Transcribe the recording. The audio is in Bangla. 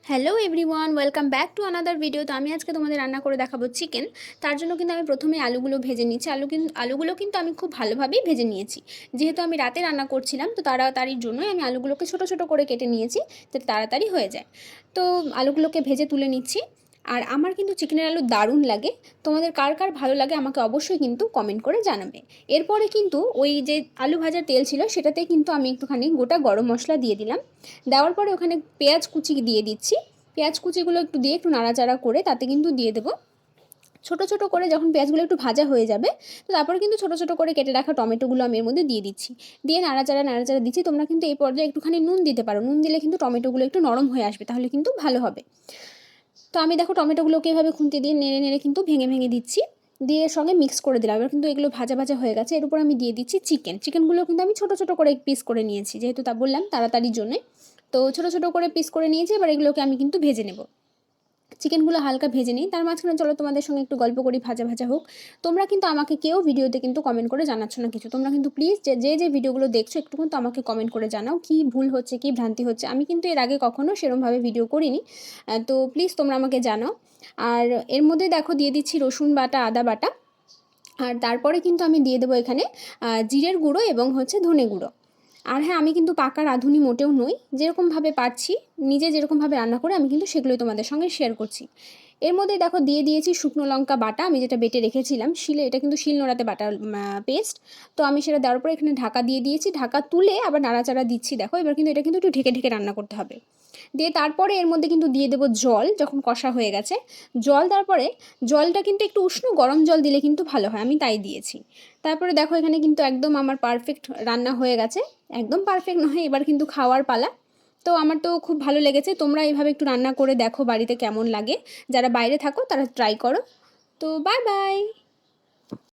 Hello everyone, welcome back to another video. তো আমি আজকে তোমাদের রান্না করে দেখাবো চিকেন। তার জন্য কিন্তু আমি প্রথমে আলুগুলো ভেজে নিচ্ছি। আলুগুলো কিন্তু আমি খুব ভালোভাবেই ভেজে নিয়েছি। যেহেতু আমি রাতে রান্না করছিলাম, তো তাড়াতাড়ির জন্যই আমি আলুগুলোকে ছোটো ছোটো করে কেটে নিয়েছি, যাতে তাড়াতাড়ি হয়ে যায়। তো আলুগুলোকে ভেজে তুলে নিচ্ছি। আর আমার কিন্তু চিকেনের আলু দারুণ লাগে। তোমাদের কার কার ভালো লাগে আমাকে অবশ্যই কিন্তু কমেন্ট করে জানাবে। এরপরে কিন্তু ওই যে আলু ভাজার তেল ছিল, সেটাতে কিন্তু আমি একটুখানি গোটা গরম মশলা দিয়ে দিলাম। দেওয়ার পরে ওখানে পেঁয়াজ কুচি দিয়ে দিচ্ছি। পেঁয়াজ কুচিগুলো একটু দিয়ে একটু নাড়াচাড়া করে তাতে কিন্তু দিয়ে দেবো ছোটো ছোটো করে। যখন পেঁয়াজগুলো একটু ভাজা হয়ে যাবে, তো তারপরে কিন্তু ছোটো ছোটো করে কেটে রাখা টমেটোগুলো আমি এর মধ্যে দিয়ে দিচ্ছি। দিয়ে নাড়াচাড়া দিচ্ছি। তোমরা কিন্তু এই পর্যায়ে একটুখানি নুন দিতে পারো। নুন দিলে কিন্তু টমেটোগুলো একটু নরম হয়ে আসবে, তাহলে কিন্তু ভালো হবে। তো আমি দেখো টমেটোগুলোকে এভাবে খুন্তি দিয়ে নেড়ে নেড়ে কিন্তু ভেঙে ভেঙে দিচ্ছি। দিয়ে সঙ্গে মিক্স করে দিলাম। এবার কিন্তু এগুলো ভাজা ভাজা হয়ে গেছে। এর উপর আমি দিয়ে দিচ্ছি চিকেনগুলো কিন্তু আমি ছোটো ছোটো করে পিস করে নিয়েছি, যেহেতু তা বললাম তাড়াতাড়ির জন্যে। তো ছোটো ছোটো করে পিস করে নিয়েছি। এবার এগুলোকে আমি কিন্তু ভেজে নেব। চিকেনগুলো হালকা ভেজে নিই, তার মাঝখানে চলো তোমাদের সঙ্গে একটু গল্প করি, ভাজা ভাজা হোক। তোমরা কিন্তু আমাকে কেউ ভিডিওতে কিন্তু কমেন্ট করে জানাচ্ছ না কিছু। তোমরা কিন্তু প্লিজ যে ভিডিওগুলো দেখছো একটু কিন্তু আমাকে কমেন্ট করে জানাও কি ভুল হচ্ছে, কি ভ্রান্তি হচ্ছে। আমি কিন্তু এর আগে কখনো সেরমভাবে ভিডিও করিনি। তো প্লিজ তোমরা আমাকে জানাও। আর এর মধ্যে দেখো দিয়ে দিচ্ছি রসুন বাটা, আদা বাটা। আর তারপরে কিন্তু আমি দিয়ে দেবো এখানে জিরের গুঁড়ো এবং হচ্ছে ধনে গুঁড়ো। আর হ্যাঁ, আমি কিন্তু পাকা রাঁধুনি মোটেও নই। যেরকমভাবে পারছি, নিজে যেরকমভাবে রান্না করে আমি কিন্তু সেগুলোই তোমাদের সঙ্গে শেয়ার করছি। এর মধ্যে দেখো দিয়ে দিয়েছি শুকনো লঙ্কা বাটা, আমি যেটা বেটে রেখেছিলাম শিলে। এটা কিন্তু শিলনোড়াতে বাটা পেস্ট। তো আমি সেটা দেওয়ার পরে এখানে ঢাকা দিয়ে দিয়েছি। ঢাকা তুলে আবার নাড়াচাড়া দিচ্ছি। দেখো এবার কিন্তু এটা কিন্তু একটু ঢেকে ঢেকে রান্না করতে হবে। দিয়ে তারপরে এর মধ্যে কিন্তু দিয়ে দেবো জল। যখন কষা হয়ে গেছে, জল দেওয়ার পরে জলটা কিন্তু একটু উষ্ণ গরম জল দিলে কিন্তু ভালো হয়, আমি তাই দিয়েছি। তারপরে দেখো এখানে কিন্তু একদম আমার পারফেক্ট রান্না হয়ে গেছে। একদম পারফেক্ট নয়, এবার কিন্তু খাওয়ার পালা। তো আমার তো খুব ভালো লেগেছে। তোমরা এইভাবে একটু রান্না করে দেখো বাড়িতে কেমন লাগে। যারা বাইরে থাকো তারা ট্রাই করো। তো বাই বাই।